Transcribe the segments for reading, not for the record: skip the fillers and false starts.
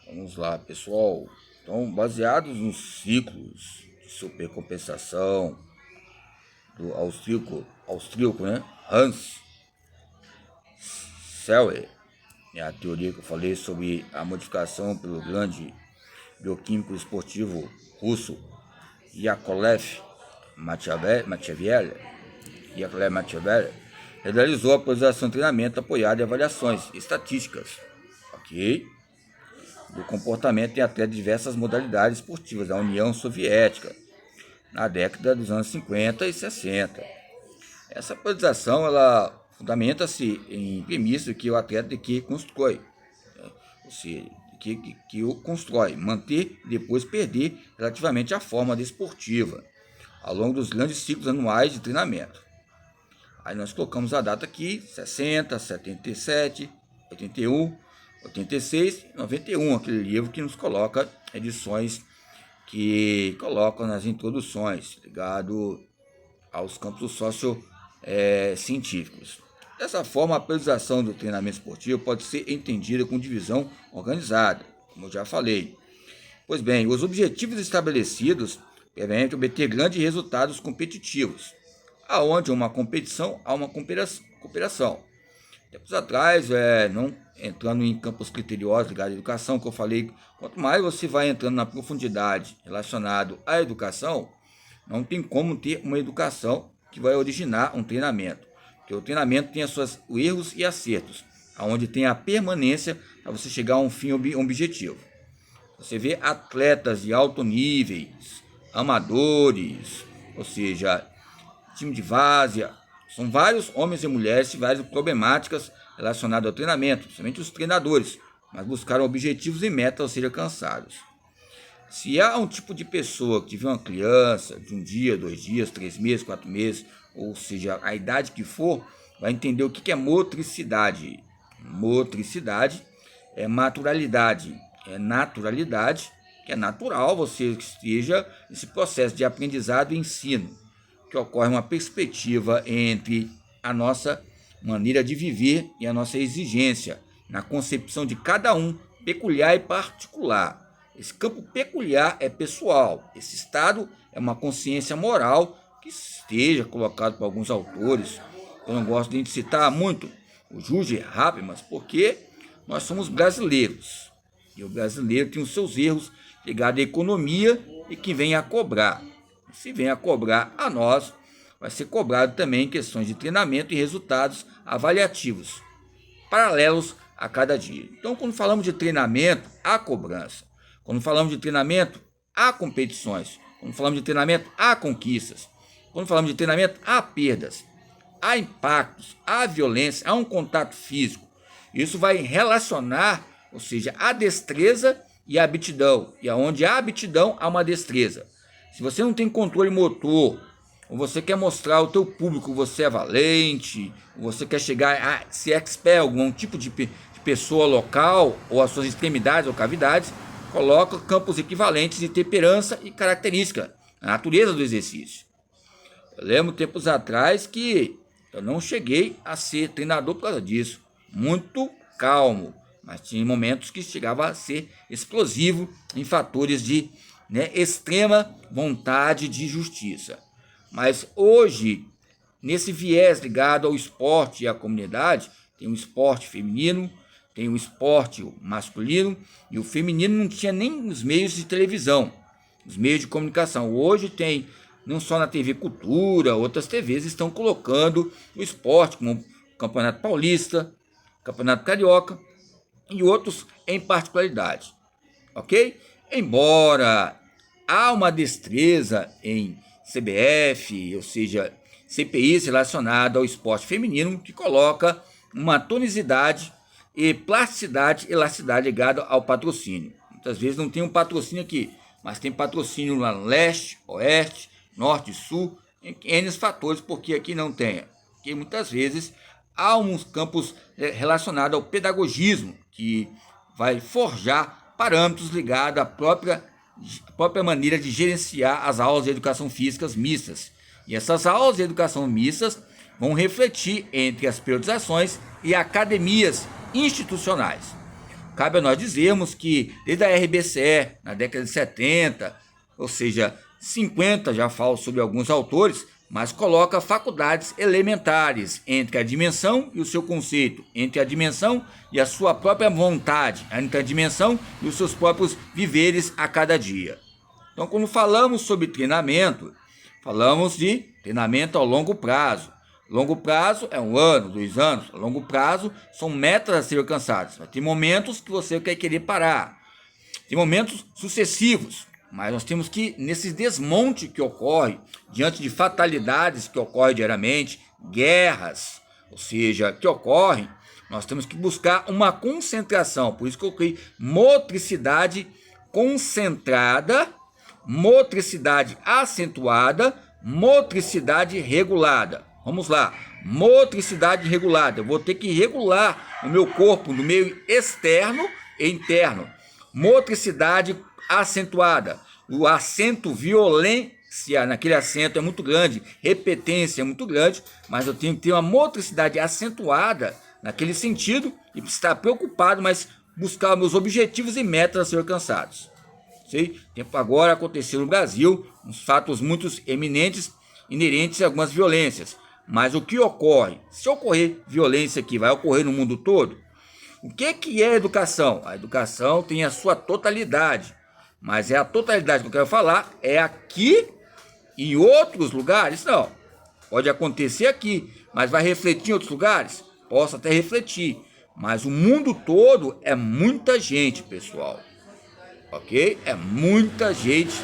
Vamos lá, pessoal. Então, baseados nos ciclos de supercompensação do austríaco, né? Hans Selye, é a teoria que eu falei sobre a modificação pelo grande bioquímico esportivo russo Yakolev Matveev, realizou a priorização de treinamento apoiado em avaliações estatísticas, ok? Do comportamento em atletas de diversas modalidades esportivas da União Soviética, na década dos anos 50 e 60. Essa priorização ela fundamenta-se em premissa que o atleta que constrói, ou seja, que o constrói, manter e depois perder relativamente à forma desportiva, ao longo dos grandes ciclos anuais de treinamento. Aí nós colocamos a data aqui, 60, 77, 81, 86 e 91, aquele livro que nos coloca edições que colocam nas introduções, ligado aos campos científicos. Dessa forma, a periodização do treinamento esportivo pode ser entendida com divisão organizada, como eu já falei. Pois bem, os objetivos estabelecidos permitem obter grandes resultados competitivos, aonde uma competição há uma cooperação. Tempos atrás, não entrando em campos criteriosos ligados à educação, que eu falei, quanto mais você vai entrando na profundidade relacionado à educação, não tem como ter uma educação que vai originar um treinamento. Porque o treinamento tem os seus erros e acertos, aonde tem a permanência para você chegar a um fim objetivo. Você vê atletas de alto nível, amadores, ou seja, time de várzea, são vários homens e mulheres e várias problemáticas relacionadas ao treinamento, somente os treinadores, mas buscaram objetivos e metas a serem alcançados. Se há um tipo de pessoa que tiver uma criança de 1 dia, 2 dias, 3 meses, 4 meses, ou seja, a idade que for, vai entender o que é motricidade. Motricidade é naturalidade, que é natural você esteja nesse processo de aprendizado e ensino, que ocorre uma perspectiva entre a nossa maneira de viver e a nossa exigência, na concepção de cada um, peculiar e particular. Esse campo peculiar é pessoal, esse estado é uma consciência moral que esteja colocado por alguns autores. Eu não gosto de citar muito o Jürgen Habermas, porque nós somos brasileiros, e o brasileiro tem os seus erros ligados à economia e que vem a cobrar. Se vem a cobrar a nós, vai ser cobrado também em questões de treinamento e resultados avaliativos, paralelos a cada dia. Então, quando falamos de treinamento, há cobrança. Quando falamos de treinamento, há competições. Quando falamos de treinamento, há conquistas. Quando falamos de treinamento, há perdas, há impactos, há violência, há um contato físico. Isso vai relacionar, ou seja, a destreza e a aptidão. E onde há aptidão, há uma destreza. Se você não tem controle motor, ou você quer mostrar ao teu público que você é valente, ou você quer chegar a ser expert, algum tipo de pessoa local, ou as suas extremidades ou cavidades, coloca campos equivalentes de temperança e característica, a natureza do exercício. Eu lembro tempos atrás que eu não cheguei a ser treinador por causa disso, muito calmo, mas tinha momentos que chegava a ser explosivo em fatores de extrema vontade de justiça. Mas hoje, nesse viés ligado ao esporte e à comunidade, tem um esporte feminino, tem um esporte masculino, e o feminino não tinha nem os meios de televisão, os meios de comunicação. Hoje tem, não só na TV Cultura, outras TVs estão colocando o esporte, como o Campeonato Paulista, Campeonato Carioca e outros em particularidade, ok? Embora há uma destreza em CBF, ou seja, CPIs relacionado ao esporte feminino, que coloca uma tonicidade e plasticidade, elasticidade ligada ao patrocínio. Muitas vezes não tem um patrocínio aqui, mas tem patrocínio lá no leste, oeste, norte e sul, em N fatores, porque aqui não tem. Porque muitas vezes há uns campos relacionados ao pedagogismo, que vai forjar parâmetros ligados à própria maneira de gerenciar as aulas de educação física mistas. E essas aulas de educação mistas vão refletir entre as periodizações e academias institucionais. cabe a nós dizermos que desde a RBCE, na década de 70, ou seja, 50, já falo sobre alguns autores, mas coloca faculdades elementares entre a dimensão e o seu conceito, entre a dimensão e a sua própria vontade, entre a dimensão e os seus próprios viveres a cada dia. Então, quando falamos sobre treinamento, falamos de treinamento ao longo prazo. Longo prazo é 1 ano, 2 anos. A longo prazo são metas a ser alcançadas. Tem momentos que você vai querer parar. Tem momentos sucessivos. Mas nós temos que, nesse desmonte que ocorre, diante de fatalidades que ocorrem diariamente, guerras, ou seja, que ocorrem, nós temos que buscar uma concentração. Por isso que eu coloquei motricidade concentrada, motricidade acentuada, motricidade regulada. Vamos lá, motricidade regulada. Eu vou ter que regular o meu corpo no meio externo e interno. Motricidade acentuada. O acento violência naquele acento é muito grande, repetência é muito grande, mas eu tenho que ter uma motricidade acentuada naquele sentido e estar preocupado, mas buscar meus objetivos e metas a ser alcançados. Tempo agora aconteceu no Brasil uns fatos muito eminentes inerentes a algumas violências. Mas o que ocorre? Se ocorrer violência aqui, vai ocorrer no mundo todo? O que é educação? A educação tem a sua totalidade, mas é a totalidade que eu quero falar, é aqui e em outros lugares? Não. Pode acontecer aqui, mas vai refletir em outros lugares? Posso até refletir, mas o mundo todo é muita gente, pessoal. Ok? É muita gente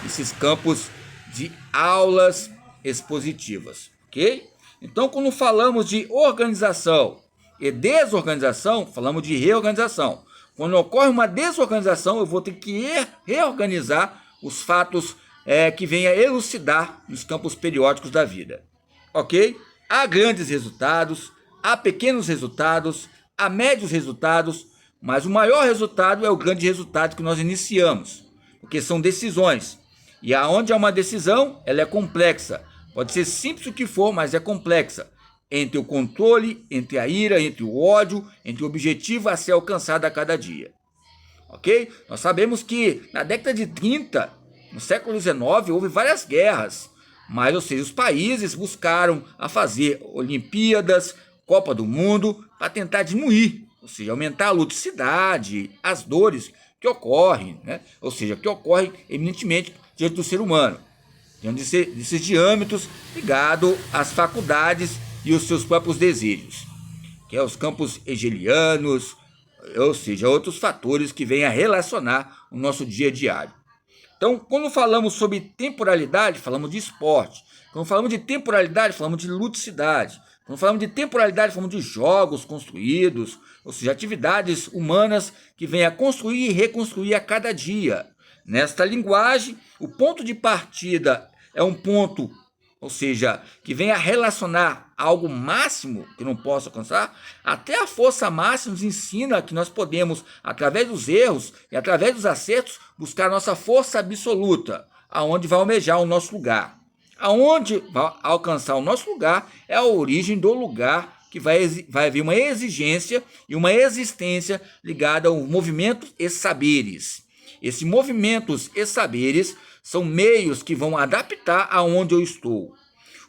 nesses campos de aulas expositivas, ok? Então, quando falamos de organização e desorganização, falamos de reorganização. Quando ocorre uma desorganização, eu vou ter que reorganizar os fatos que venham a elucidar nos campos periódicos da vida, ok? Há grandes resultados, há pequenos resultados, há médios resultados, mas o maior resultado é o grande resultado que nós iniciamos, porque são decisões. E aonde há uma decisão, ela é complexa. Pode ser simples o que for, mas é complexa. Entre o controle, entre a ira, entre o ódio, entre o objetivo a ser alcançado a cada dia. Ok? Nós sabemos que na década de 30, no século XIX, houve várias guerras. Mas, ou seja, os países buscaram a fazer Olimpíadas, Copa do Mundo, para tentar diminuir, ou seja, aumentar a ludicidade, as dores que ocorrem, né? Ou seja, que ocorrem eminentemente diante do ser humano, diante desses diâmetros ligados às faculdades e os seus próprios desejos, que é os campos hegelianos, ou seja, outros fatores que vêm a relacionar o nosso dia a dia. Então, quando falamos sobre temporalidade, falamos de esporte. Quando falamos de temporalidade, falamos de ludicidade. Quando falamos de temporalidade, falamos de jogos construídos, ou seja, atividades humanas que vêm a construir e reconstruir a cada dia. Nesta linguagem, o ponto de partida é um ponto, ou seja, que vem a relacionar algo máximo que não posso alcançar, até a força máxima nos ensina que nós podemos, através dos erros e através dos acertos, buscar nossa força absoluta, aonde vai almejar o nosso lugar. Aonde vai alcançar o nosso lugar é a origem do lugar, que vai haver uma exigência e uma existência ligada aos movimentos e saberes. Esses movimentos e saberes são meios que vão adaptar aonde eu estou.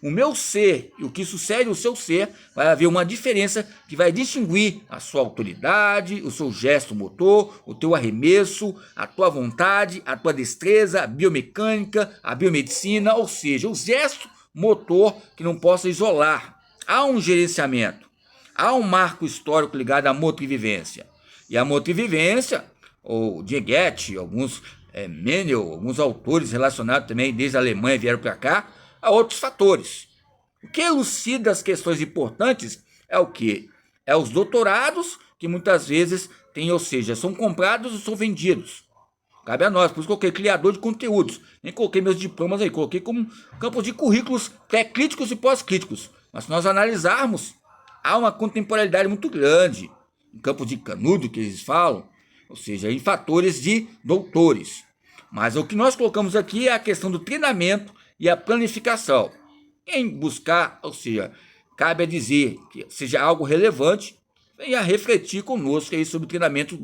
O meu ser e o que sucede ao seu ser, vai haver uma diferença que vai distinguir a sua autoridade, o seu gesto motor, o teu arremesso, a tua vontade, a tua destreza, a biomecânica, a biomedicina, ou seja, o gesto motor que não possa isolar. Há um gerenciamento, há um marco histórico ligado à motrivivência. E a motrivivência, ou Dieget, alguns Mendel, alguns autores relacionados também desde a Alemanha vieram para cá, a outros fatores. O que elucida as questões importantes é o quê? É os doutorados que muitas vezes têm, ou seja, são comprados ou são vendidos. Cabe a nós, por isso coloquei criador de conteúdos. Nem coloquei meus diplomas aí, coloquei como campo de currículos pré-críticos e pós-críticos. Mas se nós analisarmos, há uma contemporaneidade muito grande em campo de canudo, que eles falam, ou seja, em fatores de doutores. Mas o que nós colocamos aqui é a questão do treinamento e a planificação. Em buscar, ou seja, cabe a dizer que seja algo relevante, venha refletir conosco aí sobre o treinamento